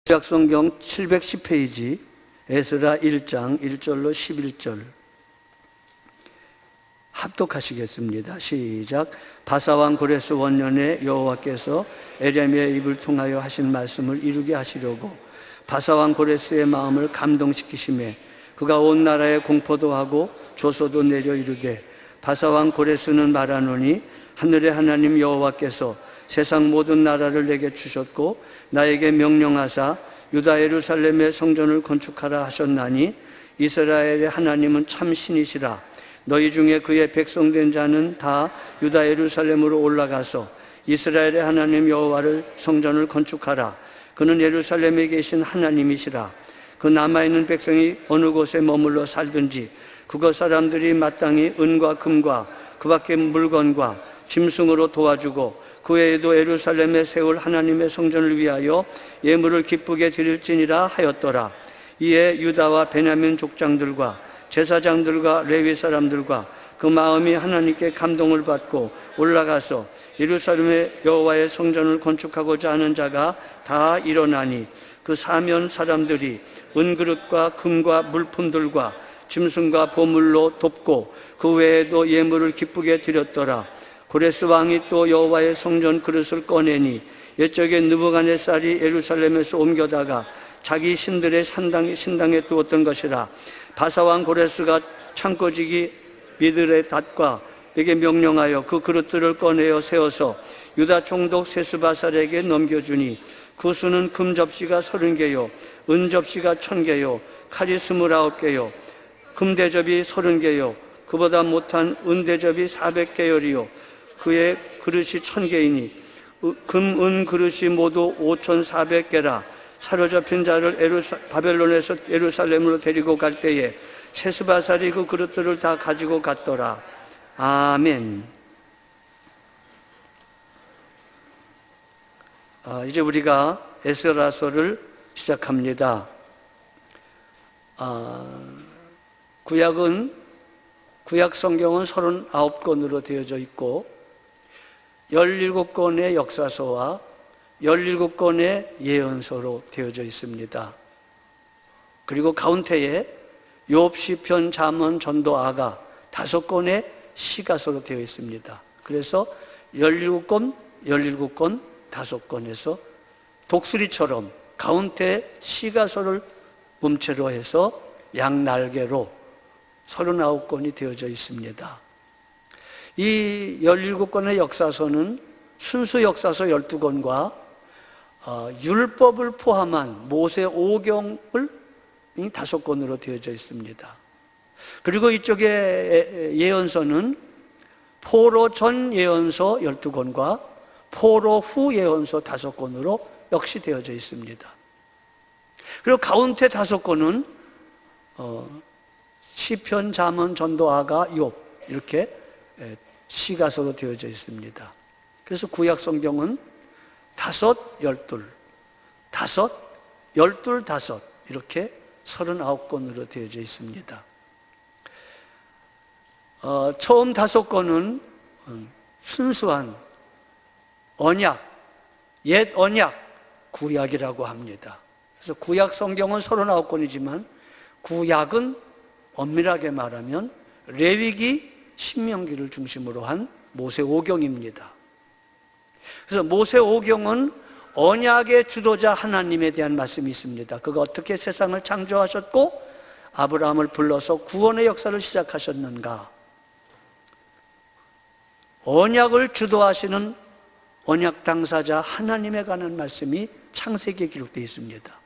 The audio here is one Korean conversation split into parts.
구약성경 710페이지 에스라 1장 1절로 11절 합독하시겠습니다. 시작. 바사왕 고레스 원년에 여호와께서 에레미야의 입을 통하여 하신 말씀을 이루게 하시려고 바사왕 고레스의 마음을 감동시키시매 그가 온 나라에 공포도 하고 조소도 내려 이르되 바사왕 고레스는 말하노니 하늘의 하나님 여호와께서 세상 모든 나라를 내게 주셨고 나에게 명령하사 유다 예루살렘의 성전을 건축하라 하셨나니 이스라엘의 하나님은 참 신이시라. 너희 중에 그의 백성된 자는 다 유다 예루살렘으로 올라가서 이스라엘의 하나님 여호와를 성전을 건축하라. 그는 예루살렘에 계신 하나님이시라. 그 남아있는 백성이 어느 곳에 머물러 살든지 그곳 사람들이 마땅히 은과 금과 그 밖의 물건과 짐승으로 도와주고 그 외에도 예루살렘에 세울 하나님의 성전을 위하여 예물을 기쁘게 드릴지니라 하였더라. 이에 유다와 베냐민 족장들과 제사장들과 레위 사람들과 그 마음이 하나님께 감동을 받고 올라가서 예루살렘의 여호와의 성전을 건축하고자 하는 자가 다 일어나니 그 사면 사람들이 은그릇과 금과 물품들과 짐승과 보물로 돕고 그 외에도 예물을 기쁘게 드렸더라. 고레스 왕이 또 여호와의 성전 그릇을 꺼내니 옛적에 느부갓네살이 예루살렘에서 옮겨다가 자기 신들의 신당에 두었던 것이라. 바사왕 고레스가 창고지기 미드레닷과 에게 명령하여 그 그릇들을 꺼내어 세워서 유다 총독 세스바살에게 넘겨주니 그 수는 금 접시가 30개요 은 접시가 1000개요 칼이 29개요 금 대접이 30개요 그보다 못한 은 대접이 400개열이요 그의 그릇이 1000개이니 금, 은 그릇이 모두 5400개라. 사로잡힌 자를 바벨론에서 예루살렘으로 데리고 갈 때에 세스바살이 그 그릇들을 다 가지고 갔더라. 아멘. 이제 우리가 에스라서를 시작합니다. 구약 성경은 39권으로 되어져 있고 17권의 역사서와 17권의 예언서로 되어져 있습니다. 그리고 가운데에 욥, 시편, 잠언, 전도, 아가 5권의 시가서로 되어 있습니다. 그래서 17권, 5권에서 독수리처럼 가운데 시가서를 문체로 해서 양날개로 39권이 되어져 있습니다. 이 17권의 역사서는 순수 역사서 12권과 율법을 포함한 모세 5경을 5권으로 되어져 있습니다. 그리고 이쪽에 예언서는 포로 전 예언서 12권과 포로 후 예언서 5권으로 역시 되어져 있습니다. 그리고 가운데 5권은 시편, 잠언, 전도, 아가, 욥 이렇게 시가서로 되어져 있습니다. 그래서 구약 성경은 5, 12, 5, 12, 5 이렇게 39권으로 되어져 있습니다. 처음 5권은 순수한 언약, 옛 언약, 구약이라고 합니다. 그래서 구약 성경은 39권이지만 구약은 엄밀하게 말하면 레위기, 신명기를 중심으로 한 모세 5경입니다. 그래서 모세 5경은 언약의 주도자 하나님에 대한 말씀이 있습니다. 그가 어떻게 세상을 창조하셨고 아브라함을 불러서 구원의 역사를 시작하셨는가. 언약을 주도하시는 언약 당사자 하나님에 관한 말씀이 창세기에 기록되어 있습니다.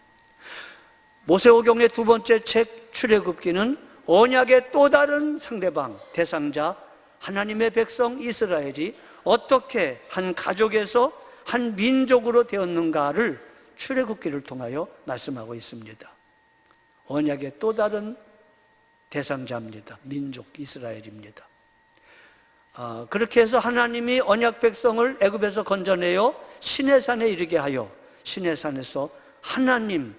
모세 5경의 두 번째 책 출애굽기는 언약의 또 다른 상대방, 대상자 하나님의 백성 이스라엘이 어떻게 한 가족에서 한 민족으로 되었는가를 출애굽기를 통하여 말씀하고 있습니다. 언약의 또 다른 대상자입니다. 민족 이스라엘입니다. 그렇게 해서 하나님이 언약 백성을 애굽에서 건져내어 시내산에 이르게 하여 시내산에서 하나님,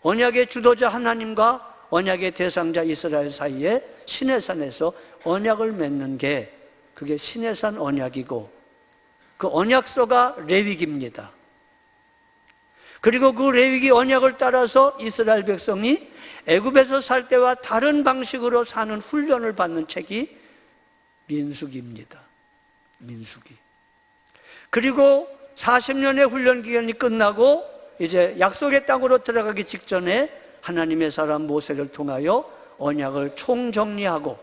언약의 주도자 하나님과 언약의 대상자 이스라엘 사이에 시내산에서 언약을 맺는 게 그게 시내산 언약이고 그 언약서가 레위기입니다. 그리고 그 레위기 언약을 따라서 이스라엘 백성이 애굽에서 살 때와 다른 방식으로 사는 훈련을 받는 책이 민수기입니다. 민수기. 그리고 40년의 훈련 기간이 끝나고 이제 약속의 땅으로 들어가기 직전에 하나님의 사람 모세를 통하여 언약을 총정리하고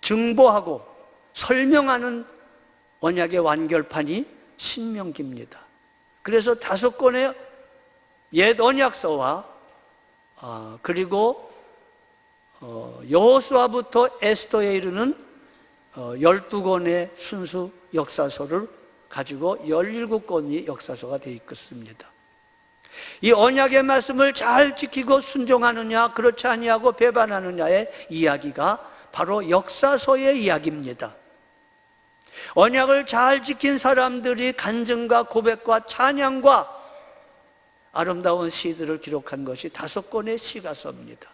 증보하고 설명하는 언약의 완결판이 신명기입니다. 그래서 5권의 옛 언약서와 그리고 여호수아부터 에스더에 이르는 12권의 순수 역사서를 가지고 17권이 역사서가 되어 있습니다. 이 언약의 말씀을 잘 지키고 순종하느냐 그렇지 아니하고 배반하느냐의 이야기가 바로 역사서의 이야기입니다. 언약을 잘 지킨 사람들이 간증과 고백과 찬양과 아름다운 시들을 기록한 것이 5권의 시가서입니다.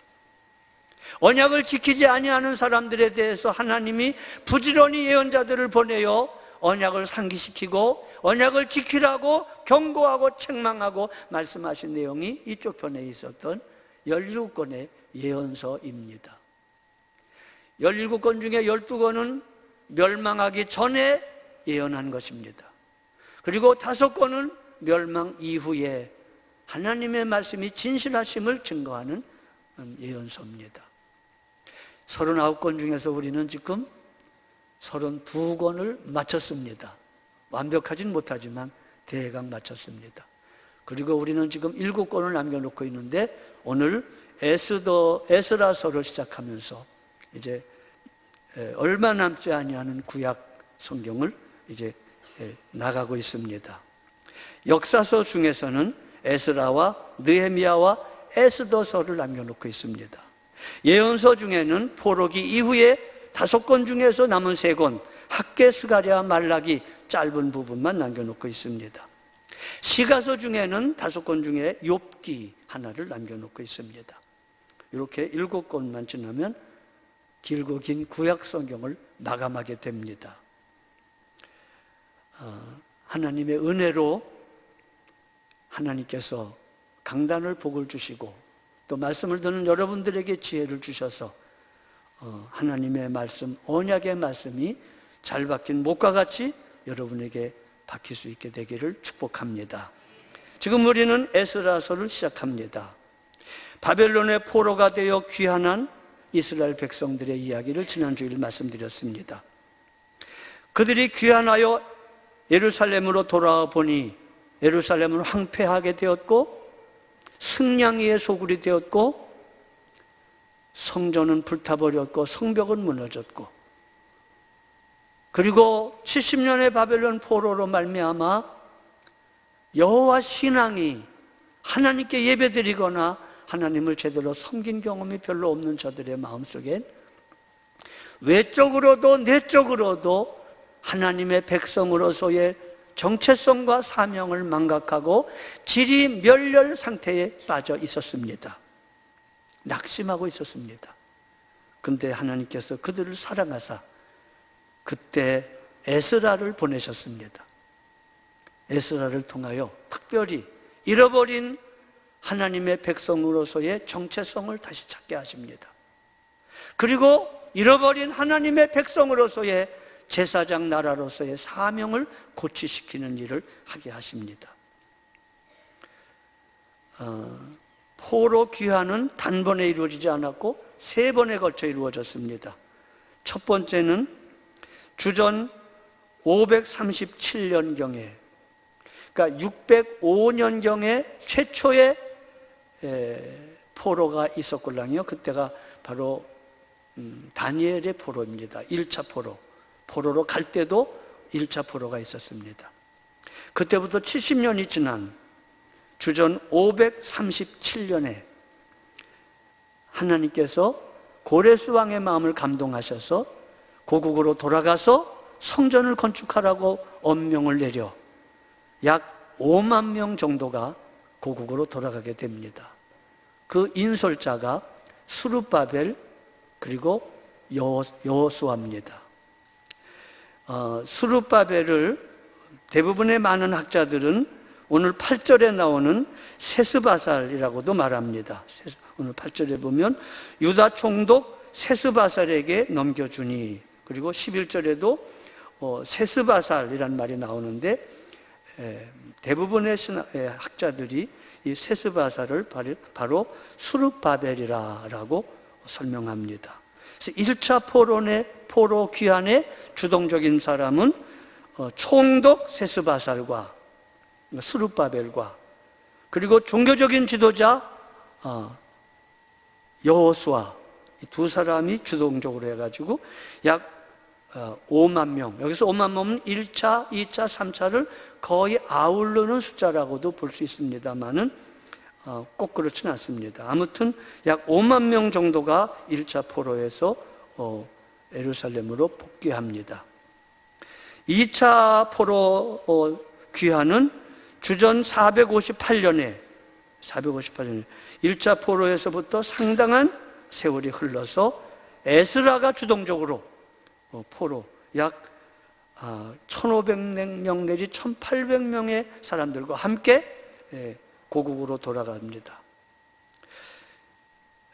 언약을 지키지 아니하는 사람들에 대해서 하나님이 부지런히 예언자들을 보내어 언약을 상기시키고 언약을 지키라고 경고하고 책망하고 말씀하신 내용이 이쪽 편에 있었던 17권의 예언서입니다. 17권 중에 12권은 멸망하기 전에 예언한 것입니다. 그리고 5권은 멸망 이후에 하나님의 말씀이 진실하심을 증거하는 예언서입니다. 39권 중에서 우리는 지금 32권을 마쳤습니다. 완벽하진 못하지만 대강 마쳤습니다. 그리고 우리는 지금 7권을 남겨놓고 있는데 오늘 에스라서를 시작하면서 이제 얼마 남지 아니하는 구약 성경을 이제 나가고 있습니다. 역사서 중에서는 에스라와 느헤미야와 에스더서를 남겨놓고 있습니다. 예언서 중에는 포로기 이후에 5권 중에서 남은 3권 학개, 스가랴, 말라기 짧은 부분만 남겨놓고 있습니다. 시가서 중에는 5권 중에 욥기 하나를 남겨놓고 있습니다. 이렇게 7권만 지나면 길고 긴 구약 성경을 마감하게 됩니다. 하나님의 은혜로 하나님께서 강단을 복을 주시고 또 말씀을 듣는 여러분들에게 지혜를 주셔서 하나님의 말씀, 언약의 말씀이 잘 박힌 목과 같이 여러분에게 박힐 수 있게 되기를 축복합니다. 지금 우리는 에스라서를 시작합니다. 바벨론의 포로가 되어 귀환한 이스라엘 백성들의 이야기를 지난주일 말씀드렸습니다. 그들이 귀환하여 예루살렘으로 돌아와 보니 예루살렘은 황폐하게 되었고 승냥이의 소굴이 되었고 성전은 불타버렸고 성벽은 무너졌고 그리고 70년의 바벨론 포로로 말미암아 여호와 신앙이 하나님께 예배드리거나 하나님을 제대로 섬긴 경험이 별로 없는 저들의 마음속엔 외적으로도 내적으로도 하나님의 백성으로서의 정체성과 사명을 망각하고 질이 멸렬 상태에 빠져 있었습니다. 낙심하고 있었습니다. 그런데 하나님께서 그들을 사랑하사 그때 에스라를 보내셨습니다. 에스라를 통하여 특별히 잃어버린 하나님의 백성으로서의 정체성을 다시 찾게 하십니다. 그리고 잃어버린 하나님의 백성으로서의 제사장 나라로서의 사명을 고취시키는 일을 하게 하십니다. 포로 귀환은 단번에 이루어지지 않았고 3번에 걸쳐 이루어졌습니다. 첫 번째는 주전 537년경에 그러니까 605년경에 최초의 포로가 있었걸랑요. 그때가 바로 다니엘의 포로입니다. 1차 포로로 갈 때도 1차 포로가 있었습니다. 그때부터 70년이 지난 주전 537년에 하나님께서 고레스 왕의 마음을 감동하셔서 고국으로 돌아가서 성전을 건축하라고 엄명을 내려 약 5만 명 정도가 고국으로 돌아가게 됩니다. 그 인솔자가 스룹바벨 그리고 여호수아입니다. 스룹바벨을 대부분의 많은 학자들은 오늘 8절에 나오는 세스바살이라고도 말합니다. 오늘 8절에 보면 유다 총독 세스바살에게 넘겨주니, 그리고 11절에도 세스바살이라는 말이 나오는데, 대부분의 학자들이 이 세스바살을 바로 수룹바벨이라고 설명합니다. 그래서 1차 포로 귀환의 주동적인 사람은 총독 세스바살과 수룹바벨과, 그리고 종교적인 지도자 여호수아, 이 두 사람이 주동적으로 해가지고 약 5만 명, 여기서 5만 명은 1차, 2차, 3차를 거의 아우르는 숫자라고도 볼 수 있습니다만은 꼭 그렇지는 않습니다. 아무튼 약 5만 명 정도가 1차 포로에서 예루살렘으로 복귀합니다. 2차 포로 귀환은 주전 458년에 1차 포로에서부터 상당한 세월이 흘러서 에스라가 주동적으로 포로 약 1,500명 내지 1,800명의 사람들과 함께 고국으로 돌아갑니다.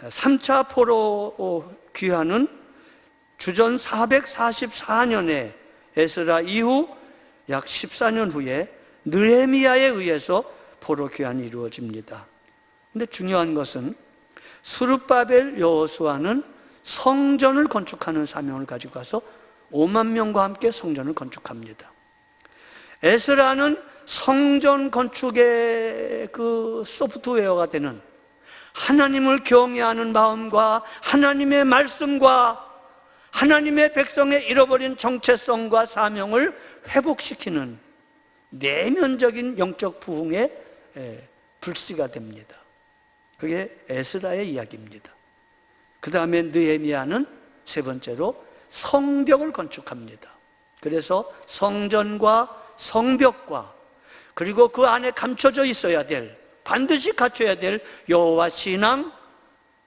3차 포로 귀환은 주전 444년에 에스라 이후 약 14년 후에 느헤미야에 의해서 포로 귀환이 이루어집니다. 그런데 중요한 것은 수룹바벨 여호수아는 성전을 건축하는 사명을 가지고 가서 5만 명과 함께 성전을 건축합니다. 에스라는 성전 건축의 그 소프트웨어가 되는 하나님을 경외하는 마음과 하나님의 말씀과 하나님의 백성의 잃어버린 정체성과 사명을 회복시키는 내면적인 영적 부흥의 불씨가 됩니다. 그게 에스라의 이야기입니다. 그 다음에 느헤미야는 세 번째로 성벽을 건축합니다. 그래서 성전과 성벽과, 그리고 그 안에 감춰져 있어야 될, 반드시 갖춰야 될 여호와 신앙,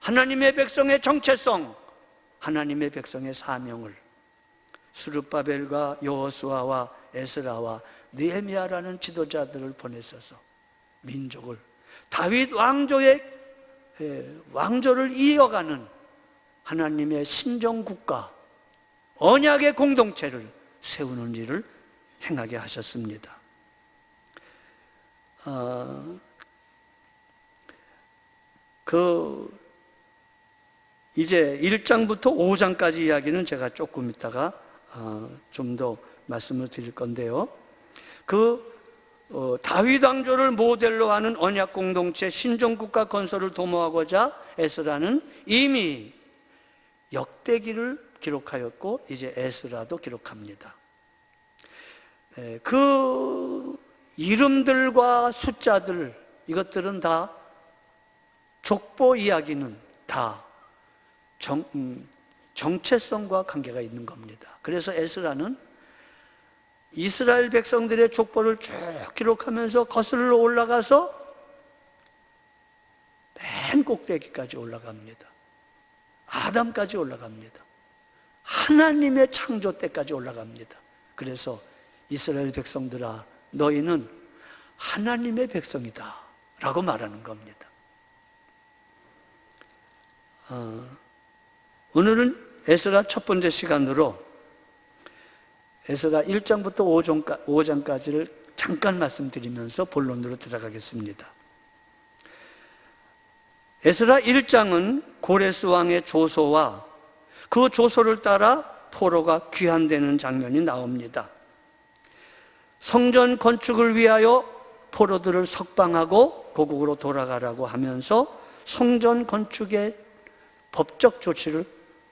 하나님의 백성의 정체성, 하나님의 백성의 사명을 수룹바벨과 여호수아와 에스라와 느헤미야라는 지도자들을 보내셔서 민족을, 다윗 왕조의 왕조를 이어가는 하나님의 신정국가, 언약의 공동체를 세우는 일을 행하게 하셨습니다. 이제 1장부터 5장까지 이야기는 제가 조금 있다가 좀 더 말씀을 드릴 건데요. 다윗 왕조를 모델로 하는 언약 공동체 신정국가 건설을 도모하고자 에스라는 이미 역대기를 기록하였고 이제 에스라도 기록합니다. 그 이름들과 숫자들, 이것들은 다 족보 이야기는 다 정체성과 관계가 있는 겁니다. 그래서 에스라는 이스라엘 백성들의 족보를 쭉 기록하면서 거슬러 올라가서 맨 꼭대기까지 올라갑니다. 아담까지 올라갑니다. 하나님의 창조 때까지 올라갑니다. 그래서 이스라엘 백성들아, 너희는 하나님의 백성이다 라고 말하는 겁니다. 오늘은 에스라 첫 번째 시간으로 에스라 1장부터 5장까지를 잠깐 말씀드리면서 본론으로 들어가겠습니다. 에스라 1장은 고레스 왕의 조소와 그 조소를 따라 포로가 귀환되는 장면이 나옵니다. 성전 건축을 위하여 포로들을 석방하고 고국으로 돌아가라고 하면서 성전 건축의 법적 조치를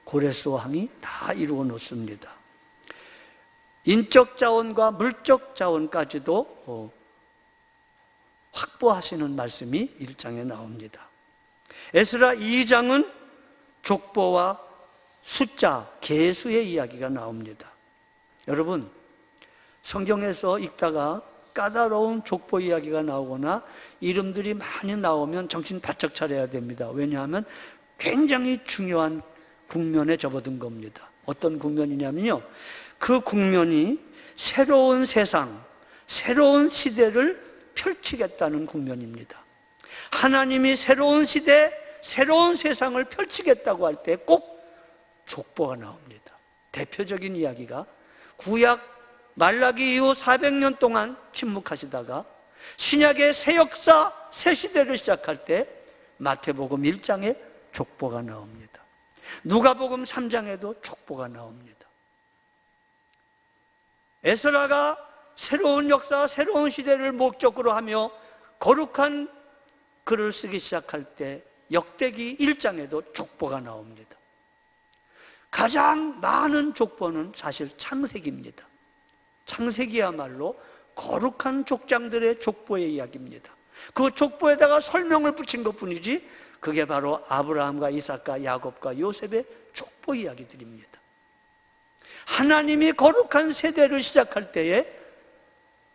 고레스 왕이 다 이루어 놓습니다. 인적 자원과 물적 자원까지도 확보하시는 말씀이 1장에 나옵니다. 에스라 2장은 족보와 숫자, 계수의 이야기가 나옵니다. 여러분, 성경에서 읽다가 까다로운 족보 이야기가 나오거나 이름들이 많이 나오면 정신 바짝 차려야 됩니다. 왜냐하면 굉장히 중요한 국면에 접어든 겁니다. 어떤 국면이냐면요, 그 국면이 새로운 세상, 새로운 시대를 펼치겠다는 국면입니다. 하나님이 새로운 시대, 새로운 세상을 펼치겠다고 할 때 꼭 족보가 나옵니다. 대표적인 이야기가 구약 말라기 이후 400년 동안 침묵하시다가 신약의 새 역사, 새 시대를 시작할 때 마태복음 1장에 족보가 나옵니다. 누가복음 3장에도 족보가 나옵니다. 에스라가 새로운 역사, 새로운 시대를 목적으로 하며 거룩한 글을 쓰기 시작할 때 역대기 1장에도 족보가 나옵니다. 가장 많은 족보는 사실 창세기입니다. 창세기야말로 거룩한 족장들의 족보의 이야기입니다. 그 족보에다가 설명을 붙인 것뿐이지 그게 바로 아브라함과 이삭과 야곱과 요셉의 족보 이야기들입니다. 하나님이 거룩한 세대를 시작할 때에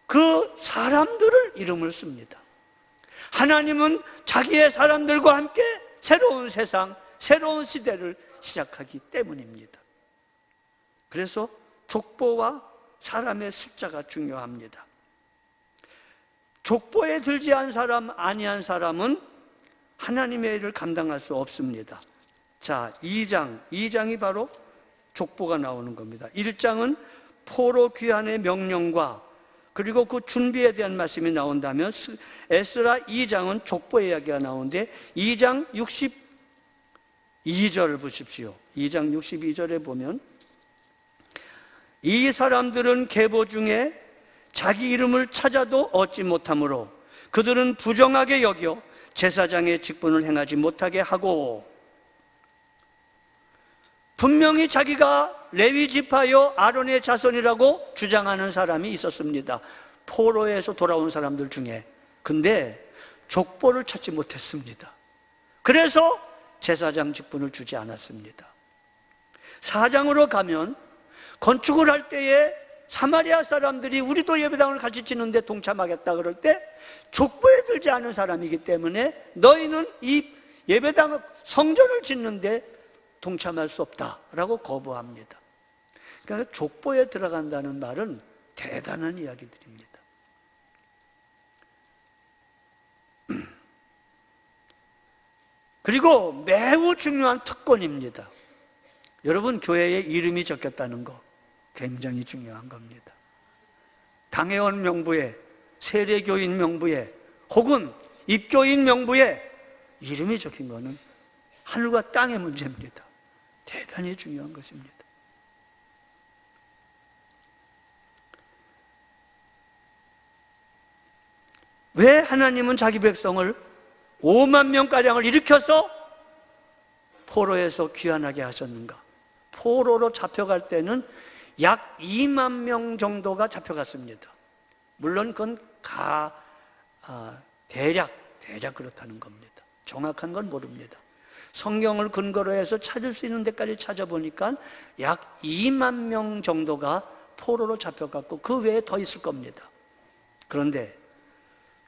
그 사람들을 이름을 씁니다. 하나님은 자기의 사람들과 함께 새로운 세상, 새로운 시대를 시작하기 때문입니다. 그래서 족보와 사람의 숫자가 중요합니다. 족보에 들지 않은 사람, 아니한 사람은 하나님의 일을 감당할 수 없습니다. 자, 2장이 바로 족보가 나오는 겁니다. 1장은 포로 귀환의 명령과 그리고 그 준비에 대한 말씀이 나온다면 에스라 2장은 족보 이야기가 나오는데 2장 62절을 보십시오. 2장 62절에 보면 이 사람들은 계보 중에 자기 이름을 찾아도 얻지 못하므로 그들은 부정하게 여겨 제사장의 직분을 행하지 못하게 하고, 분명히 자기가 레위 지파요 아론의 자손이라고 주장하는 사람이 있었습니다. 포로에서 돌아온 사람들 중에. 근데 족보를 찾지 못했습니다. 그래서 제사장 직분을 주지 않았습니다. 4장으로 가면 건축을 할 때에 사마리아 사람들이 우리도 예배당을 같이 짓는데 동참하겠다 그럴 때 족보에 들지 않은 사람이기 때문에 너희는 이 예배당 성전을 짓는데 동참할 수 없다라고 거부합니다. 그러니까 족보에 들어간다는 말은 대단한 이야기들입니다. 그리고 매우 중요한 특권입니다. 여러분, 교회에 이름이 적혔다는 거 굉장히 중요한 겁니다. 당회원 명부에, 세례교인 명부에, 혹은 입교인 명부에 이름이 적힌 거는 하늘과 땅의 문제입니다. 대단히 중요한 것입니다. 왜 하나님은 자기 백성을 5만 명가량을 일으켜서 포로에서 귀환하게 하셨는가? 포로로 잡혀갈 때는 약 2만 명 정도가 잡혀갔습니다. 물론 그건 대략 그렇다는 겁니다. 정확한 건 모릅니다. 성경을 근거로 해서 찾을 수 있는 데까지 찾아보니까 약 2만 명 정도가 포로로 잡혀갔고 그 외에 더 있을 겁니다. 그런데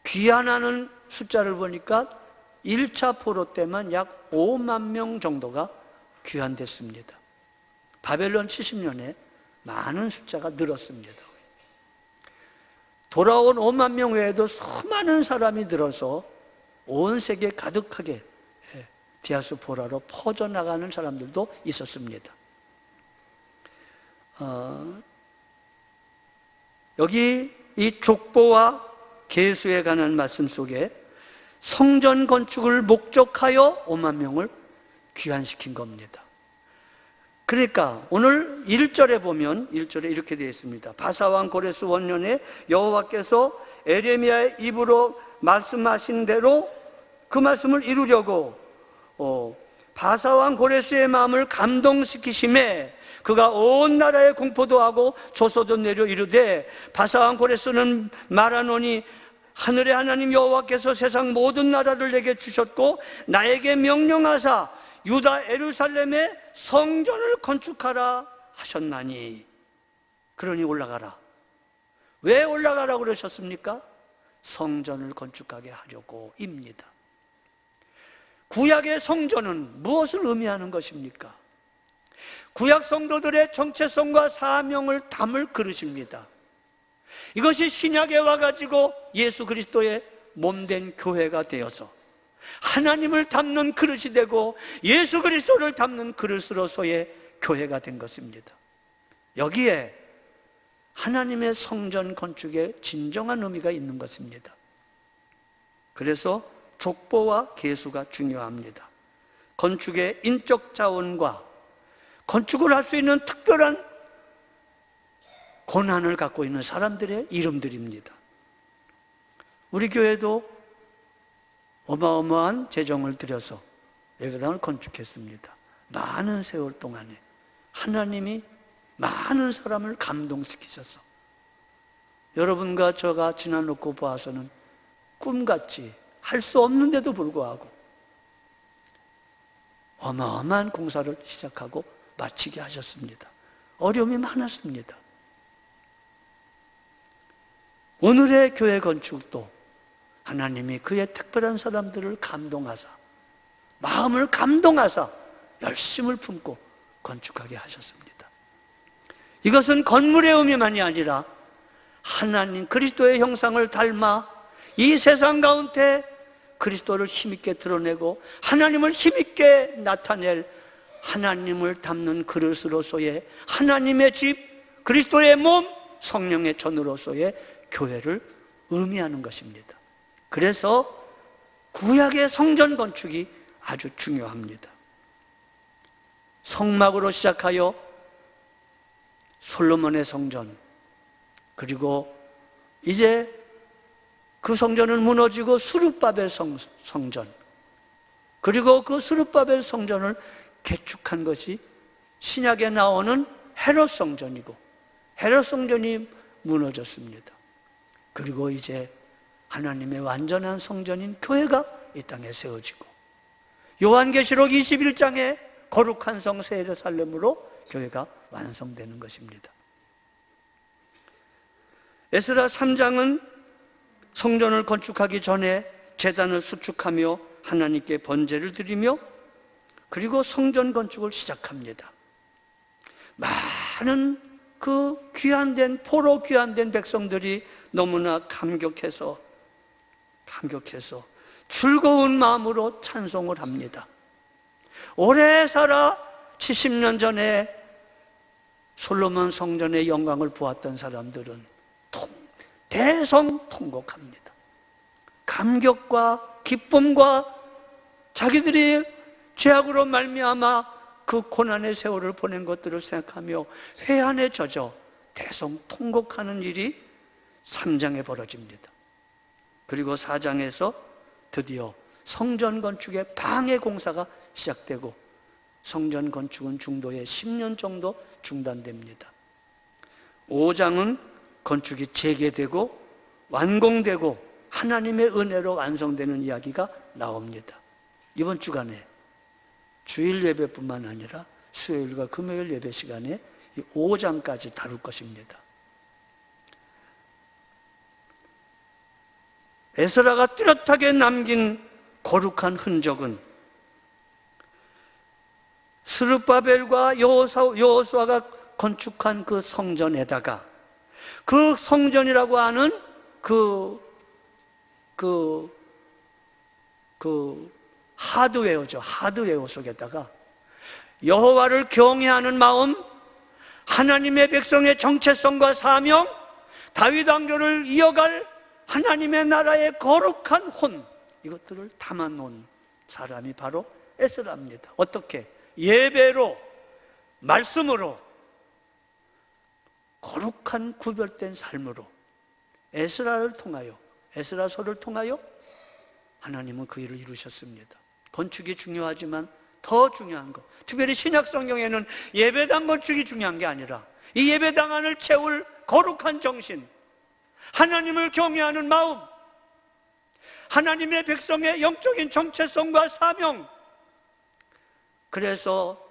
귀환하는 숫자를 보니까 1차 포로 때만 약 5만 명 정도가 귀환됐습니다. 바벨론 70년에 많은 숫자가 늘었습니다. 돌아온 5만 명 외에도 수많은 사람이 늘어서 온 세계 가득하게 디아스포라로 퍼져나가는 사람들도 있었습니다. 여기 이 족보와 계수에 관한 말씀 속에 성전 건축을 목적하여 5만 명을 귀환시킨 겁니다. 그러니까 오늘 1절에 보면 1절에 이렇게 되어 있습니다. 바사왕 고레스 원년에 여호와께서 에레미야의 입으로 말씀하신 대로 그 말씀을 이루려고 바사왕 고레스의 마음을 감동시키심에 그가 온 나라에 공포도 하고 조소도 내려 이르되, 바사왕 고레스는 말하노니 하늘의 하나님 여호와께서 세상 모든 나라를 내게 주셨고 나에게 명령하사 유다 예루살렘에 성전을 건축하라 하셨나니, 그러니 올라가라. 왜 올라가라고 그러셨습니까? 성전을 건축하게 하려고입니다. 구약의 성전은 무엇을 의미하는 것입니까? 구약 성도들의 정체성과 사명을 담을 그릇입니다. 이것이 신약에 와가지고 예수 그리스도의 몸된 교회가 되어서 하나님을 담는 그릇이 되고 예수 그리스도를 담는 그릇으로서의 교회가 된 것입니다. 여기에 하나님의 성전 건축에 진정한 의미가 있는 것입니다. 그래서 족보와 계수가 중요합니다. 건축의 인적 자원과 건축을 할 수 있는 특별한 고난을 갖고 있는 사람들의 이름들입니다. 우리 교회도 어마어마한 재정을 들여서 예배당을 건축했습니다. 많은 세월 동안에 하나님이 많은 사람을 감동시키셔서 여러분과 저가 지나놓고 보아서는 꿈같이 할 수 없는데도 불구하고 어마어마한 공사를 시작하고 마치게 하셨습니다. 어려움이 많았습니다. 오늘의 교회 건축도 하나님이 그의 특별한 사람들을 감동하사 마음을 감동하사 열심을 품고 건축하게 하셨습니다. 이것은 건물의 의미만이 아니라 하나님 그리스도의 형상을 닮아 이 세상 가운데 그리스도를 힘있게 드러내고 하나님을 힘있게 나타낼 하나님을 담는 그릇으로서의 하나님의 집, 그리스도의 몸, 성령의 전으로서의 교회를 의미하는 것입니다. 그래서 구약의 성전 건축이 아주 중요합니다. 성막으로 시작하여 솔로몬의 성전, 그리고 이제 그 성전은 무너지고 스룹바벨 성전, 그리고 그 스룹바벨 성전을 개축한 것이 신약에 나오는 헤롯 성전이고 헤롯 성전이 무너졌습니다. 그리고 이제 하나님의 완전한 성전인 교회가 이 땅에 세워지고 요한계시록 21장에 거룩한 성 새 예루살렘으로 교회가 완성되는 것입니다. 에스라 3장은 성전을 건축하기 전에 제단을 수축하며 하나님께 번제를 드리며 그리고 성전 건축을 시작합니다. 많은 그 귀한된 포로 귀한된 백성들이 너무나 감격해서 즐거운 마음으로 찬송을 합니다. 오래 살아 70년 전에 솔로몬 성전의 영광을 보았던 사람들은 대성통곡합니다. 감격과 기쁨과 자기들이 죄악으로 말미암아 그 고난의 세월을 보낸 것들을 생각하며 회한에 젖어 대성통곡하는 일이 3장에 벌어집니다. 그리고 4장에서 드디어 성전 건축의 방해 공사가 시작되고 성전 건축은 중도에 10년 정도 중단됩니다. 5장은 건축이 재개되고 완공되고 하나님의 은혜로 완성되는 이야기가 나옵니다. 이번 주간에 주일 예배뿐만 아니라 수요일과 금요일 예배 시간에 이 5장까지 다룰 것입니다. 에스라가 뚜렷하게 남긴 거룩한 흔적은 스룹바벨과 여호수아가 건축한 그 성전에다가 그 성전이라고 하는 그 하드웨어죠. 하드웨어 속에다가 여호와를 경외하는 마음, 하나님의 백성의 정체성과 사명, 다윗 왕조를 이어갈 하나님의 나라의 거룩한 혼, 이것들을 담아놓은 사람이 바로 에스라입니다. 어떻게? 예배로, 말씀으로, 거룩한 구별된 삶으로 에스라를 통하여, 에스라서를 통하여 하나님은 그 일을 이루셨습니다. 건축이 중요하지만 더 중요한 것, 특별히 신약 성경에는 예배당 건축이 중요한 게 아니라 이 예배당 안을 채울 거룩한 정신, 하나님을 경외하는 마음, 하나님의 백성의 영적인 정체성과 사명. 그래서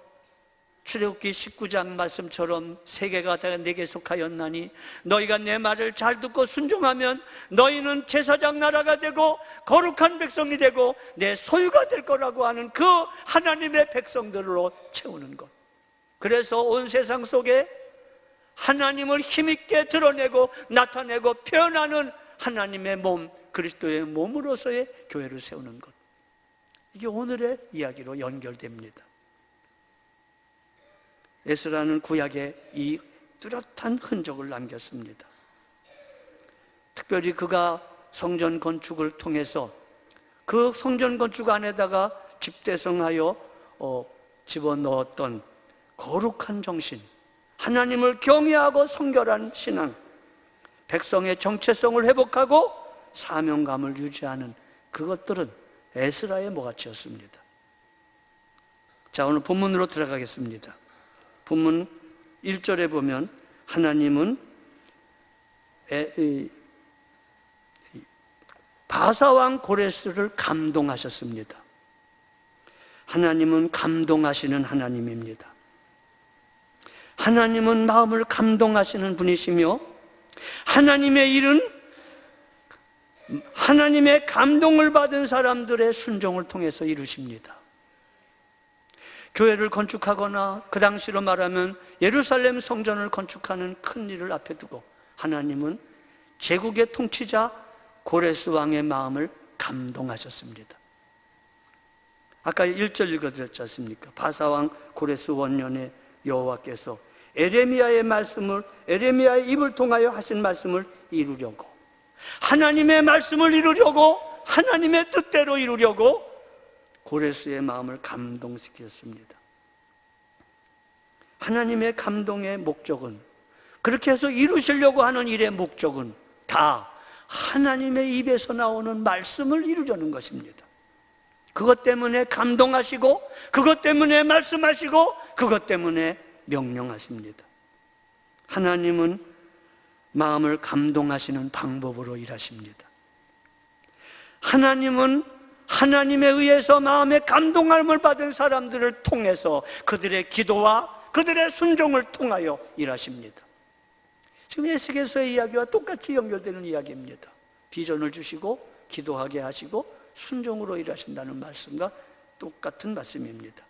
출애굽기 19장 말씀처럼 세계가 다 내게 속하였나니 너희가 내 말을 잘 듣고 순종하면 너희는 제사장 나라가 되고 거룩한 백성이 되고 내 소유가 될 거라고 하는 그 하나님의 백성들로 채우는 것. 그래서 온 세상 속에 하나님을 힘있게 드러내고 나타내고 표현하는 하나님의 몸, 그리스도의 몸으로서의 교회를 세우는 것, 이게 오늘의 이야기로 연결됩니다. 에스라는 구약에 이 뚜렷한 흔적을 남겼습니다. 특별히 그가 성전 건축을 통해서 그 성전 건축 안에다가 집대성하여 집어넣었던 거룩한 정신, 하나님을 경외하고 성결한 신앙, 백성의 정체성을 회복하고 사명감을 유지하는 그것들은 에스라의 모가치였습니다. 자, 오늘 본문으로 들어가겠습니다. 본문 1절에 보면 하나님은 바사왕 고레스를 감동하셨습니다. 하나님은 감동하시는 하나님입니다. 하나님은 마음을 감동하시는 분이시며, 하나님의 일은 하나님의 감동을 받은 사람들의 순종을 통해서 이루십니다. 교회를 건축하거나 그 당시로 말하면 예루살렘 성전을 건축하는 큰 일을 앞에 두고 하나님은 제국의 통치자 고레스 왕의 마음을 감동하셨습니다. 아까 1절 읽어드렸지 않습니까? 바사왕 고레스 원년에 여호와께서 에레미야의 입을 통하여 하신 말씀을 이루려고, 하나님의 말씀을 이루려고, 하나님의 뜻대로 이루려고 고레스의 마음을 감동시켰습니다. 하나님의 감동의 목적은, 그렇게 해서 이루시려고 하는 일의 목적은 다 하나님의 입에서 나오는 말씀을 이루려는 것입니다. 그것 때문에 감동하시고, 그것 때문에 말씀하시고, 그것 때문에 명령하십니다. 하나님은 마음을 감동하시는 방법으로 일하십니다. 하나님은 하나님에 의해서 마음의 감동함을 받은 사람들을 통해서 그들의 기도와 그들의 순종을 통하여 일하십니다. 지금 에스겔서의 이야기와 똑같이 연결되는 이야기입니다. 비전을 주시고 기도하게 하시고 순종으로 일하신다는 말씀과 똑같은 말씀입니다.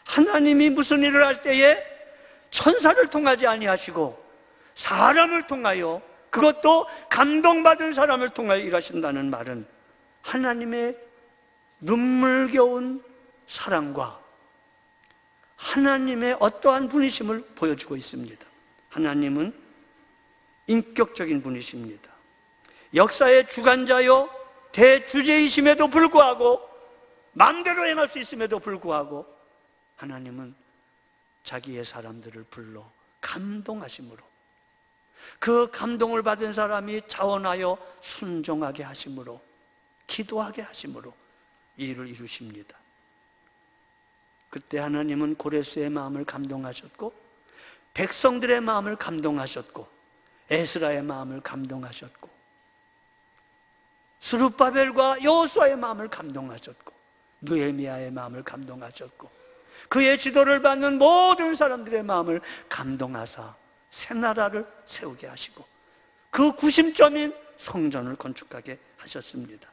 하나님이 무슨 일을 할 때에 천사를 통하지 아니하시고 사람을 통하여, 그것도 감동받은 사람을 통하여 일하신다는 말은 하나님의 눈물겨운 사랑과 하나님의 어떠한 분이심을 보여주고 있습니다. 하나님은 인격적인 분이십니다. 역사의 주관자요 대주제이심에도 불구하고, 마음대로 행할 수 있음에도 불구하고 하나님은 자기의 사람들을 불러 감동하심으로, 그 감동을 받은 사람이 자원하여 순종하게 하심으로, 기도하게 하심으로 일을 이루십니다. 그때 하나님은 고레스의 마음을 감동하셨고, 백성들의 마음을 감동하셨고, 에스라의 마음을 감동하셨고, 스룹바벨과 여호수아의 마음을 감동하셨고, 느헤미야의 마음을 감동하셨고, 그의 지도를 받는 모든 사람들의 마음을 감동하사 새 나라를 세우게 하시고 그 구심점인 성전을 건축하게 하셨습니다.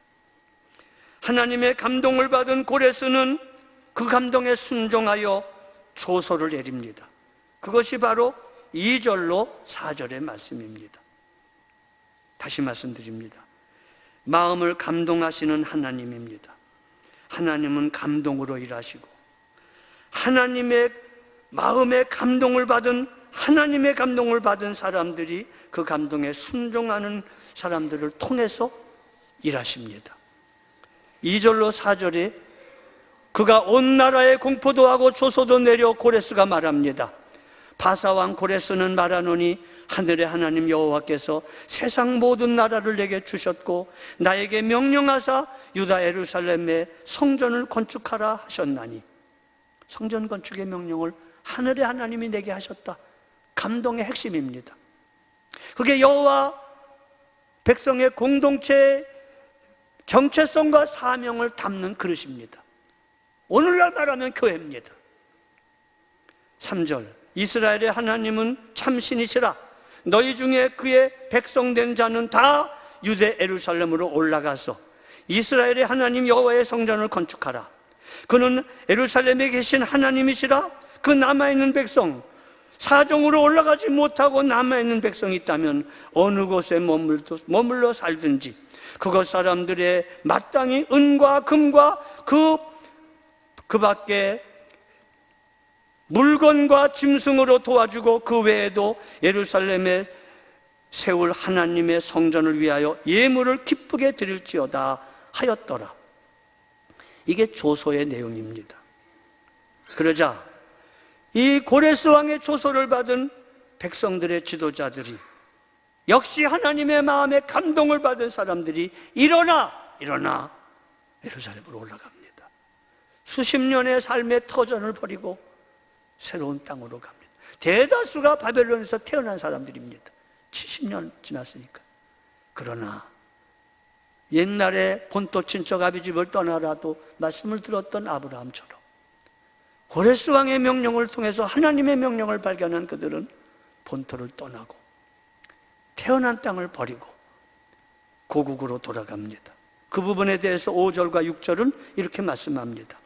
하나님의 감동을 받은 고레스는 그 감동에 순종하여 조소를 내립니다. 그것이 바로 2절로 4절의 말씀입니다. 다시 말씀드립니다. 마음을 감동하시는 하나님입니다. 하나님은 감동으로 일하시고, 하나님의 마음의 감동을 받은, 하나님의 감동을 받은 사람들이 그 감동에 순종하는 사람들을 통해서 일하십니다. 2절로 4절에 그가 온 나라에 공포도 하고 조소도 내려 고레스가 말합니다. 바사왕 고레스는 말하노니 하늘의 하나님 여호와께서 세상 모든 나라를 내게 주셨고 나에게 명령하사 유다 예루살렘에 성전을 건축하라 하셨나니, 성전 건축의 명령을 하늘의 하나님이 내게 하셨다. 감동의 핵심입니다. 그게 여호와 백성의 공동체의 정체성과 사명을 담는 그릇입니다. 오늘날 말하면 교회입니다. 3절, 이스라엘의 하나님은 참신이시라. 너희 중에 그의 백성된 자는 다 유대 예루살렘으로 올라가서 이스라엘의 하나님 여호와의 성전을 건축하라. 그는 예루살렘에 계신 하나님이시라. 그 남아있는 백성 사정으로 올라가지 못하고 남아있는 백성이 있다면 어느 곳에 머물러 살든지 그곳 사람들의 마땅히 은과 금과 그 밖에 물건과 짐승으로 도와주고 그 외에도 예루살렘에 세울 하나님의 성전을 위하여 예물을 기쁘게 드릴지어다 하였더라. 이게 조소의 내용입니다. 그러자 이 고레스 왕의 조소를 받은 백성들의 지도자들이, 역시 하나님의 마음에 감동을 받은 사람들이 일어나 예루살렘으로 올라갑니다. 수십 년의 삶의 터전을 버리고 새로운 땅으로 갑니다. 대다수가 바벨론에서 태어난 사람들입니다. 70년 지났으니까. 그러나 옛날에 본토 친척 아비집을 떠나라도 말씀을 들었던 아브라함처럼 고레스 왕의 명령을 통해서 하나님의 명령을 발견한 그들은 본토를 떠나고 태어난 땅을 버리고 고국으로 돌아갑니다. 그 부분에 대해서 5절과 6절은 이렇게 말씀합니다.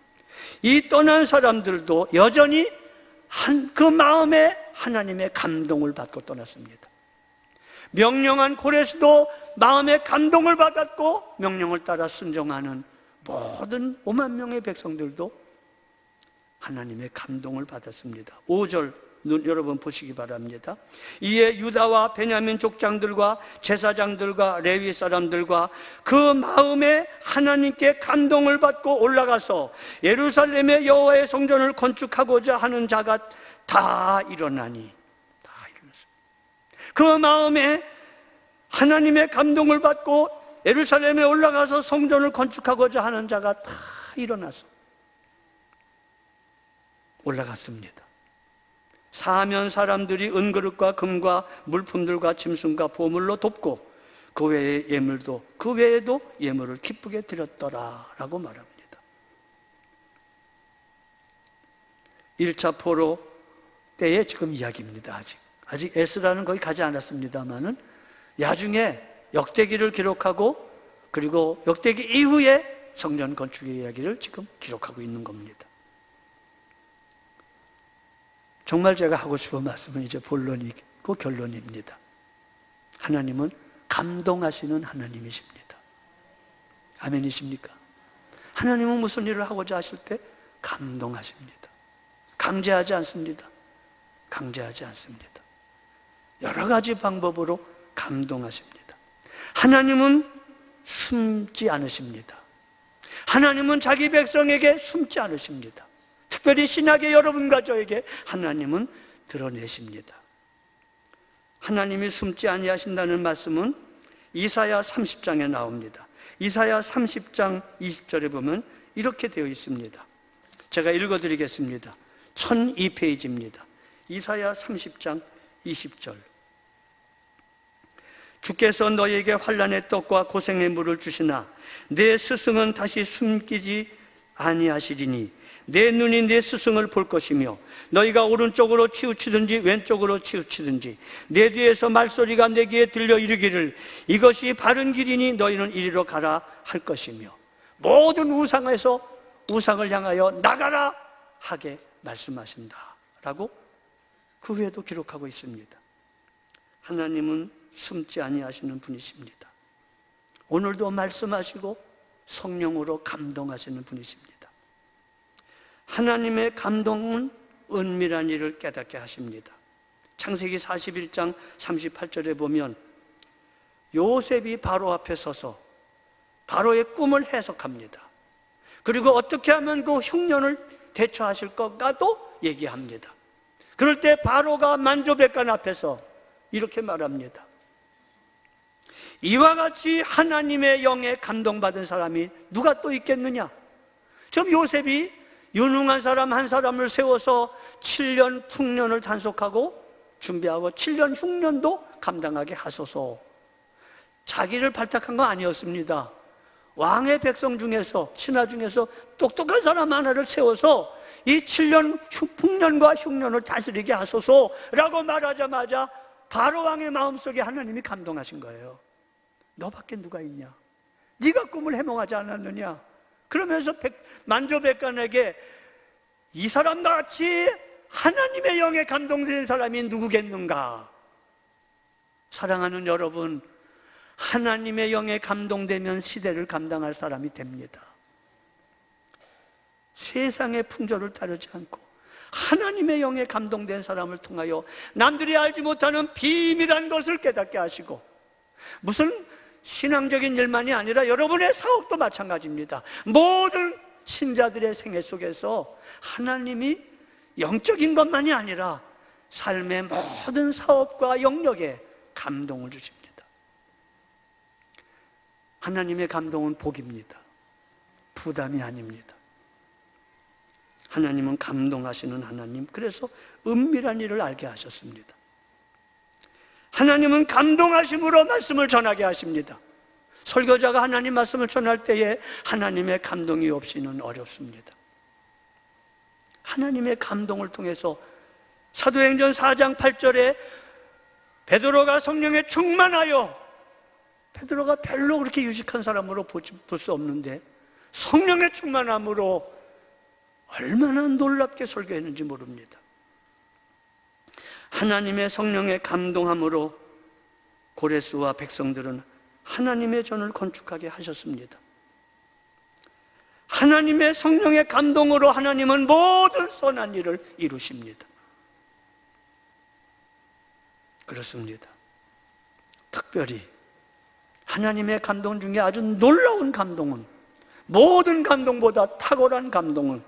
이 떠난 사람들도 여전히 그 마음에 하나님의 감동을 받고 떠났습니다. 명령한 고레스도 마음의 감동을 받았고 명령을 따라 순종하는 모든 5만 명의 백성들도 하나님의 감동을 받았습니다. 5절 여러분 보시기 바랍니다. 이에 유다와 베냐민 족장들과 제사장들과 레위 사람들과 그 마음에 하나님께 감동을 받고 올라가서 예루살렘의 여호와의 성전을 건축하고자 하는 자가 다 일어나니, 다 일어났습니다. 그 마음에 하나님의 감동을 받고 예루살렘에 올라가서 성전을 건축하고자 하는 자가 다 일어나서 올라갔습니다. 사면 사람들이 은그릇과 금과 물품들과 짐승과 보물로 돕고 그 외에도 예물을 기쁘게 드렸더라라고 말합니다. 1차 포로 때의 지금 이야기입니다. 아직 에스라는 거기 가지 않았습니다만은 나중에 역대기를 기록하고 그리고 역대기 이후에 성전 건축의 이야기를 지금 기록하고 있는 겁니다. 정말 제가 하고 싶은 말씀은 이제 본론이고 결론입니다. 하나님은 감동하시는 하나님이십니다. 아멘이십니까? 하나님은 무슨 일을 하고자 하실 때 감동하십니다. 강제하지 않습니다. 강제하지 않습니다. 여러 가지 방법으로 감동하십니다. 하나님은 숨지 않으십니다. 하나님은 자기 백성에게 숨지 않으십니다. 특별히 신약의 여러분과 저에게 하나님은 드러내십니다. 하나님이 숨지 아니하신다는 말씀은 이사야 30장에 나옵니다. 이사야 30장 20절에 보면 이렇게 되어 있습니다. 제가 읽어드리겠습니다. 1002페이지입니다. 이사야 30장 20절. 주께서 너희에게 환난의 떡과 고생의 물을 주시나 내 스승은 다시 숨기지 아니하시리니 내 눈이 내 스승을 볼 것이며 너희가 오른쪽으로 치우치든지 왼쪽으로 치우치든지 내 뒤에서 말소리가 내 귀에 들려 이르기를 이것이 바른 길이니 너희는 이리로 가라 할 것이며 모든 우상에서 우상을 향하여 나가라 하게 말씀하신다 라고 그 후에도 기록하고 있습니다. 하나님은 숨지 아니하시는 분이십니다. 오늘도 말씀하시고 성령으로 감동하시는 분이십니다. 하나님의 감동은 은밀한 일을 깨닫게 하십니다. 창세기 41장 38절에 보면 요셉이 바로 앞에 서서 바로의 꿈을 해석합니다. 그리고 어떻게 하면 그 흉년을 대처하실 것까도 얘기합니다. 그럴 때 바로가 만조백관 앞에서 이렇게 말합니다. 이와 같이 하나님의 영에 감동받은 사람이 누가 또 있겠느냐? 지금 요셉이 유능한 사람 한 사람을 세워서 7년 풍년을 단속하고 준비하고 7년 흉년도 감당하게 하소서. 자기를 발탁한 거 아니었습니다. 왕의 백성 중에서 신하 중에서 똑똑한 사람 하나를 세워서 이 7년 풍년과 흉년을 다스리게 하소서라고 말하자마자 바로 왕의 마음속에 하나님이 감동하신 거예요. 너밖에 누가 있냐? 네가 꿈을 해몽하지 않았느냐? 그러면서 만조백관에게 이 사람과 같이 하나님의 영에 감동된 사람이 누구겠는가? 사랑하는 여러분, 하나님의 영에 감동되면 시대를 감당할 사람이 됩니다. 세상의 풍조를 따르지 않고 하나님의 영에 감동된 사람을 통하여 남들이 알지 못하는 비밀한 것을 깨닫게 하시고, 무슨 신앙적인 일만이 아니라 여러분의 사업도 마찬가지입니다. 모든 신자들의 생애 속에서 하나님이 영적인 것만이 아니라 삶의 모든 사업과 영역에 감동을 주십니다. 하나님의 감동은 복입니다. 부담이 아닙니다. 하나님은 감동하시는 하나님, 그래서 은밀한 일을 알게 하셨습니다. 하나님은 감동하심으로 말씀을 전하게 하십니다. 설교자가 하나님 말씀을 전할 때에 하나님의 감동이 없이는 어렵습니다. 하나님의 감동을 통해서 사도행전 4장 8절에 베드로가 성령에 충만하여, 베드로가 별로 그렇게 유식한 사람으로 볼 수 없는데 성령에 충만함으로 얼마나 놀랍게 설교했는지 모릅니다. 하나님의 성령에 감동함으로 고레스와 백성들은 하나님의 전을 건축하게 하셨습니다. 하나님의 성령의 감동으로 하나님은 모든 선한 일을 이루십니다. 그렇습니다. 특별히 하나님의 감동 중에 아주 놀라운 감동은, 모든 감동보다 탁월한 감동은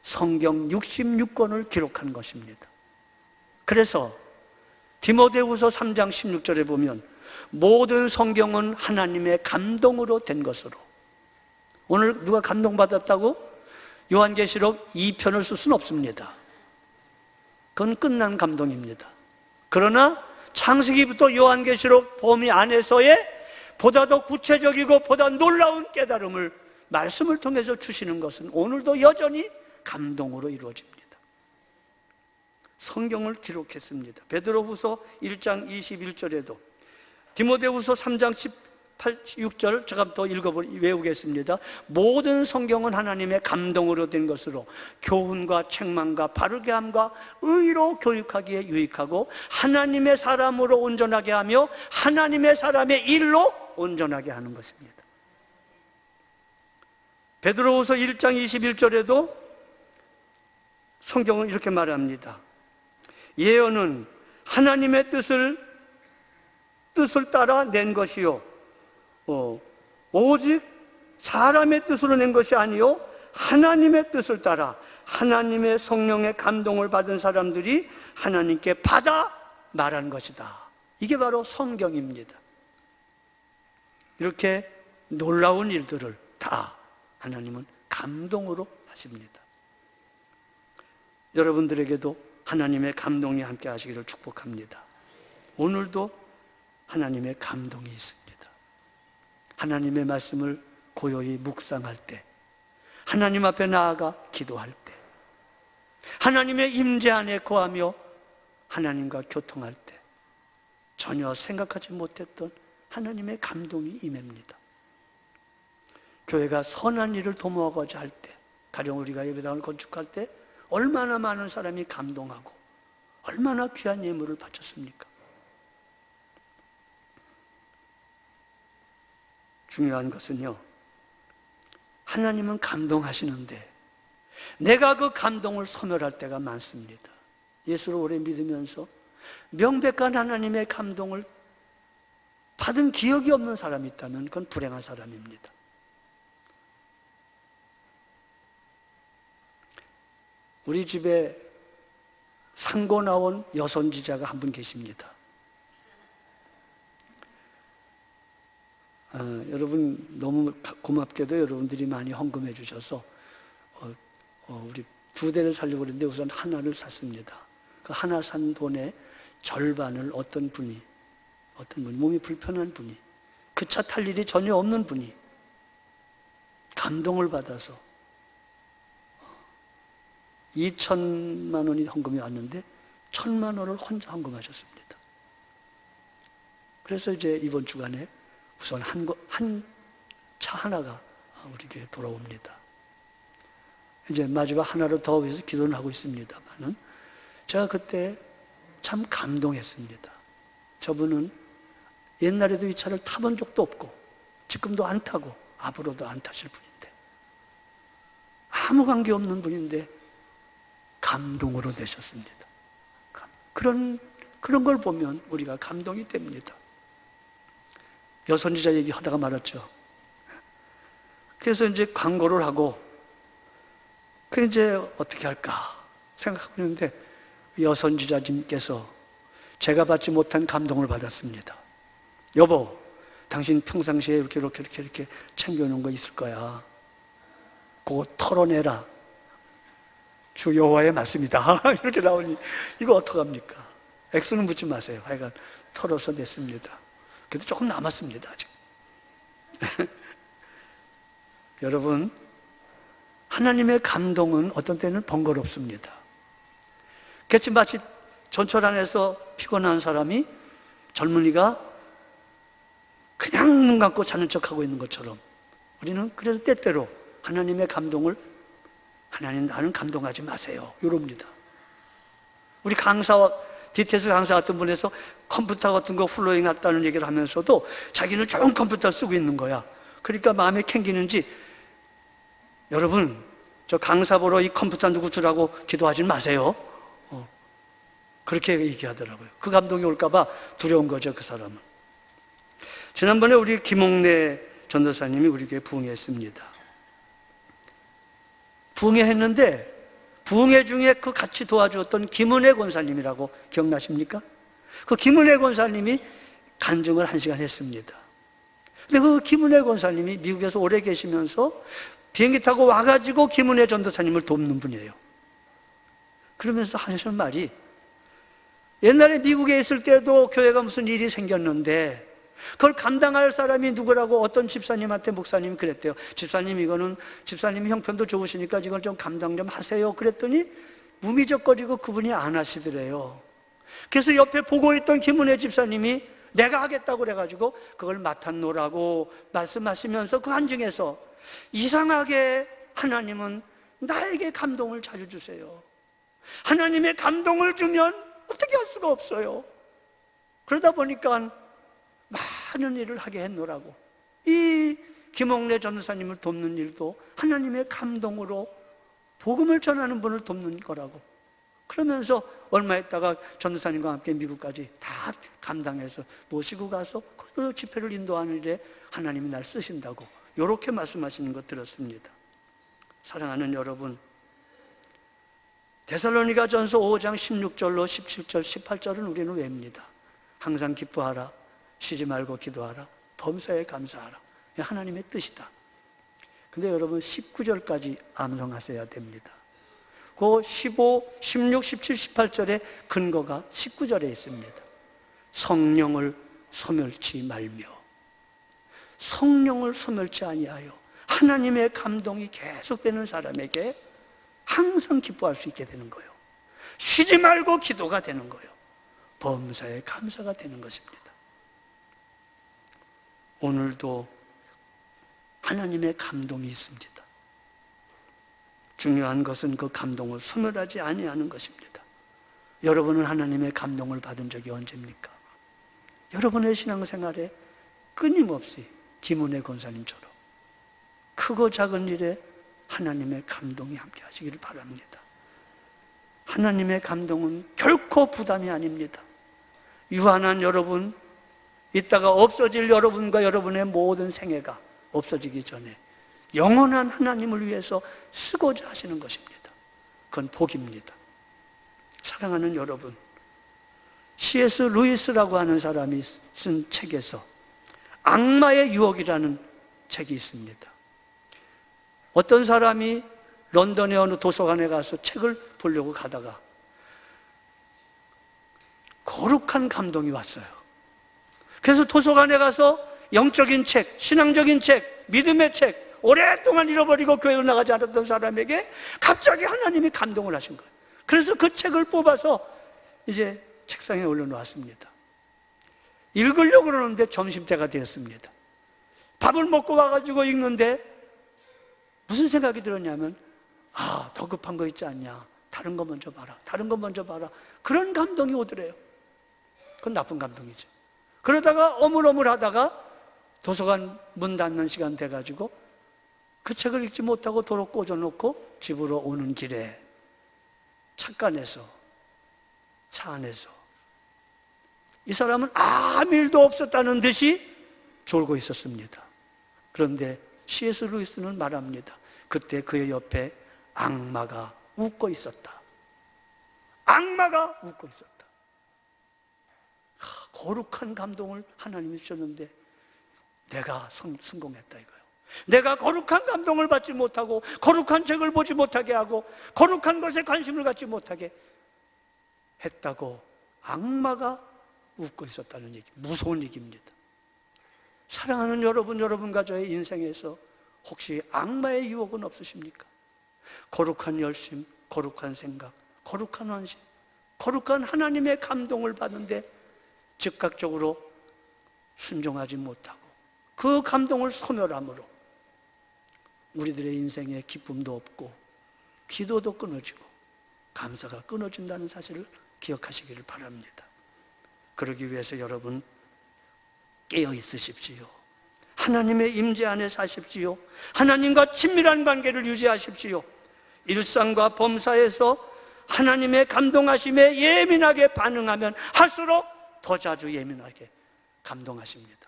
성경 66권을 기록한 것입니다. 그래서 디모데후서 3장 16절에 보면 모든 성경은 하나님의 감동으로 된 것으로, 오늘 누가 감동받았다고 요한계시록 2편을 쓸 수는 없습니다. 그건 끝난 감동입니다. 그러나 창세기부터 요한계시록 범위 안에서의 보다 더 구체적이고 보다 놀라운 깨달음을 말씀을 통해서 주시는 것은 오늘도 여전히 감동으로 이루어집니다. 성경을 기록했습니다. 베드로후서 1장 21절에도, 디모데후서 3장 6절 제가 더 외우겠습니다. 모든 성경은 하나님의 감동으로 된 것으로 교훈과 책망과 바르게 함과 의로 교육하기에 유익하고 하나님의 사람으로 온전하게 하며 하나님의 사람의 일로 온전하게 하는 것입니다. 베드로후서 1장 21절에도 성경은 이렇게 말합니다. 예언은 하나님의 뜻을 따라 낸 것이요, 오직 사람의 뜻으로 낸 것이 아니요 하나님의 뜻을 따라 하나님의 성령의 감동을 받은 사람들이 하나님께 받아 말한 것이다. 이게 바로 성경입니다. 이렇게 놀라운 일들을 다 하나님은 감동으로 하십니다. 여러분들에게도 하나님의 감동이 함께 하시기를 축복합니다. 오늘도 하나님의 감동이 있습니다. 하나님의 말씀을 고요히 묵상할 때, 하나님 앞에 나아가 기도할 때, 하나님의 임재 안에 거하며 하나님과 교통할 때 전혀 생각하지 못했던 하나님의 감동이 임합니다. 교회가 선한 일을 도모하고자 할 때, 가령 우리가 예배당을 건축할 때 얼마나 많은 사람이 감동하고 얼마나 귀한 예물을 바쳤습니까? 중요한 것은요, 하나님은 감동하시는데 내가 그 감동을 소멸할 때가 많습니다. 예수를 오래 믿으면서 명백한 하나님의 감동을 받은 기억이 없는 사람이 있다면 그건 불행한 사람입니다. 우리 집에 상고 나온 여선지자가 한 분 계십니다. 여러분 너무 고맙게도 여러분들이 많이 헌금해 주셔서 우리 2대를 살려고 그랬는데 우선 하나를 샀습니다. 그 하나 산 돈의 절반을 어떤 분이 몸이 불편한 분이, 그 차 탈 일이 전혀 없는 분이 감동을 받아서 2천만 원이 헌금이 왔는데 1,000만 원을 혼자 헌금하셨습니다. 그래서 이제 이번 주간에 우선 한 차 하나가 우리에게 돌아옵니다. 이제 마지막 하나를 더 위해서 기도는 하고 있습니다만은 제가 그때 참 감동했습니다. 저분은 옛날에도 이 차를 타본 적도 없고 지금도 안 타고 앞으로도 안 타실 분인데, 아무 관계없는 분인데 감동으로 되셨습니다. 그런 걸 보면 우리가 감동이 됩니다. 여선지자 얘기하다가 말았죠. 그래서 이제 광고를 하고, 그 이제 어떻게 할까 생각하고 있는데, 여선지자님께서 제가 받지 못한 감동을 받았습니다. 여보, 당신 평상시에 이렇게 챙겨놓은 거 있을 거야. 그거 털어내라. 주 여호와의 말씀이다. 이렇게 나오니 이거 어떡합니까? X는 묻지 마세요. 하여간 털어서 냈습니다. 그래도 조금 남았습니다, 아직. 여러분, 하나님의 감동은 어떤 때는 번거롭습니다. 그치, 마치 전철 안에서 피곤한 사람이, 젊은이가 그냥 눈 감고 자는 척하고 있는 것처럼, 우리는 그래서 때때로 하나님의 감동을, 하나님 나는 감동하지 마세요, 이럽니다. 우리 강사와 DTS 강사 같은 분에서 컴퓨터 같은 거 플로잉 났다는 얘기를 하면서도 자기는 좋은 컴퓨터를 쓰고 있는 거야. 그러니까 마음에 캥기는지, 여러분 저 강사 보러 이 컴퓨터 누구 주라고 기도하지 마세요. 그렇게 얘기하더라고요. 그 감동이 올까 봐 두려운 거죠, 그 사람은. 지난번에 우리 김홍래 전도사님이 우리 교회에 부흥했습니다. 부흥했는데 부흥회 중에 그 같이 도와주었던 김은혜 권사님이라고 기억나십니까? 그 김은혜 권사님이 간증을 1시간 했습니다. 근데 그 김은혜 권사님이 미국에서 오래 계시면서 비행기 타고 와가지고 김은혜 전도사님을 돕는 분이에요. 그러면서 하시는 말이, 옛날에 미국에 있을 때도 교회가 무슨 일이 생겼는데 그걸 감당할 사람이 누구라고 어떤 집사님한테 목사님이 그랬대요. 집사님, 이거는 집사님이 형편도 좋으시니까 이걸 좀 감당 좀 하세요. 그랬더니 무미적거리고 그분이 안 하시더래요. 그래서 옆에 보고 있던 김은혜 집사님이 내가 하겠다고 그래가지고 그걸 맡았노라고 말씀하시면서 그 한증에서, 이상하게 하나님은 나에게 감동을 자주 주세요. 하나님의 감동을 주면 어떻게 할 수가 없어요. 그러다 보니까 많은 일을 하게 했노라고. 이 김홍래 전도사님을 돕는 일도 하나님의 감동으로 복음을 전하는 분을 돕는 거라고. 그러면서 얼마 있다가 전도사님과 함께 미국까지 다 감당해서 모시고 가서 그 집회를 인도하는 일에 하나님이 날 쓰신다고, 이렇게 말씀하시는 거 들었습니다. 사랑하는 여러분, 데살로니가전서 5장 16절로 17절, 18절은 우리는 외웁니다. 항상 기뻐하라, 쉬지 말고 기도하라, 범사에 감사하라. 하나님의 뜻이다. 근데 여러분 19절까지 암송하셔야 됩니다. 그 15, 16, 17, 18절의 근거가 19절에 있습니다. 성령을 소멸치 말며, 성령을 소멸치 아니하여 하나님의 감동이 계속되는 사람에게 항상 기뻐할 수 있게 되는 거예요. 쉬지 말고 기도가 되는 거예요. 범사에 감사가 되는 것입니다. 오늘도 하나님의 감동이 있습니다. 중요한 것은 그 감동을 소멸하지 아니하는 것입니다. 여러분은 하나님의 감동을 받은 적이 언제입니까? 여러분의 신앙생활에 끊임없이 김은혜 권사님처럼 크고 작은 일에 하나님의 감동이 함께 하시기를 바랍니다. 하나님의 감동은 결코 부담이 아닙니다. 유한한 여러분, 이따가 없어질 여러분과 여러분의 모든 생애가 없어지기 전에 영원한 하나님을 위해서 쓰고자 하시는 것입니다. 그건 복입니다. 사랑하는 여러분, C.S. 루이스라고 하는 사람이 쓴 책에서 악마의 유혹이라는 책이 있습니다. 어떤 사람이 런던의 어느 도서관에 가서 책을 보려고 가다가 거룩한 감동이 왔어요. 그래서 도서관에 가서 영적인 책, 신앙적인 책, 믿음의 책, 오랫동안 잃어버리고 교회로 나가지 않았던 사람에게 갑자기 하나님이 감동을 하신 거예요. 그래서 그 책을 뽑아서 이제 책상에 올려놓았습니다. 읽으려고 그러는데 점심때가 되었습니다. 밥을 먹고 와가지고 읽는데 무슨 생각이 들었냐면, 더 급한 거 있지 않냐, 다른 거 먼저 봐라, 다른 거 먼저 봐라. 그런 감동이 오더래요. 그건 나쁜 감동이죠. 그러다가 어물어물 하다가 도서관 문 닫는 시간 돼가지고 그 책을 읽지 못하고 도로 꽂아놓고 집으로 오는 길에 착간에서, 차 안에서 이 사람은 아무 일도 없었다는 듯이 졸고 있었습니다. 그런데 C.S. 루이스는 말합니다. 그때 그의 옆에 악마가 웃고 있었다. 악마가 웃고 있었다. 거룩한 감동을 하나님이 주셨는데 내가 성공했다 이거예요. 내가 거룩한 감동을 받지 못하고 거룩한 책을 보지 못하게 하고 거룩한 것에 관심을 갖지 못하게 했다고 악마가 웃고 있었다는 얘기, 무서운 얘기입니다. 사랑하는 여러분과 저의 인생에서 혹시 악마의 유혹은 없으십니까? 거룩한 열심, 거룩한 생각, 거룩한 헌신, 거룩한 하나님의 감동을 받는데 즉각적으로 순종하지 못하고 그 감동을 소멸함으로 우리들의 인생에 기쁨도 없고 기도도 끊어지고 감사가 끊어진다는 사실을 기억하시기를 바랍니다. 그러기 위해서 여러분 깨어 있으십시오. 하나님의 임재 안에 사십시오. 하나님과 친밀한 관계를 유지하십시오. 일상과 범사에서 하나님의 감동하심에 예민하게 반응하면 할수록 더 자주 예민하게 감동하십니다.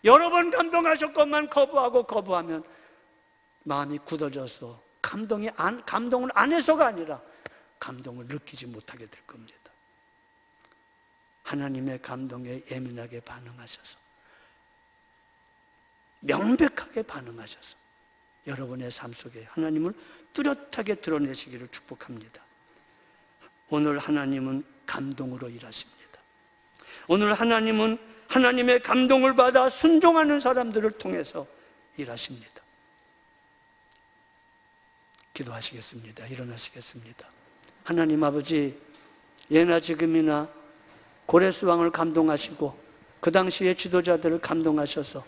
여러 번 감동하셨건만 거부하면 마음이 굳어져서 감동을 안 해서가 아니라 감동을 느끼지 못하게 될 겁니다. 하나님의 감동에 예민하게 반응하셔서 명백하게 반응하셔서 여러분의 삶 속에 하나님을 뚜렷하게 드러내시기를 축복합니다. 오늘 하나님은 감동으로 일하십니다. 오늘 하나님은 하나님의 감동을 받아 순종하는 사람들을 통해서 일하십니다. 기도하시겠습니다. 일어나시겠습니다. 하나님 아버지, 예나 지금이나 고레스 왕을 감동하시고 그 당시의 지도자들을 감동하셔서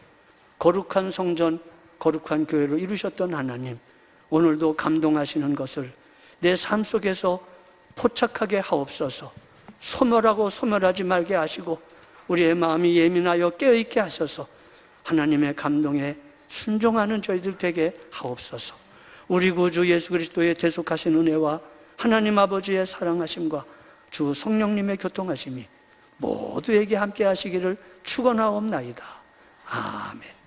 거룩한 성전, 거룩한 교회를 이루셨던 하나님, 오늘도 감동하시는 것을 내 삶 속에서 포착하게 하옵소서. 소멸하고 소멸하지 말게 하시고 우리의 마음이 예민하여 깨어있게 하셔서 하나님의 감동에 순종하는 저희들 되게 하옵소서. 우리 구주 예수 그리스도의 대속하신 은혜와 하나님 아버지의 사랑하심과 주 성령님의 교통하심이 모두에게 함께 하시기를 축원하옵나이다. 아멘.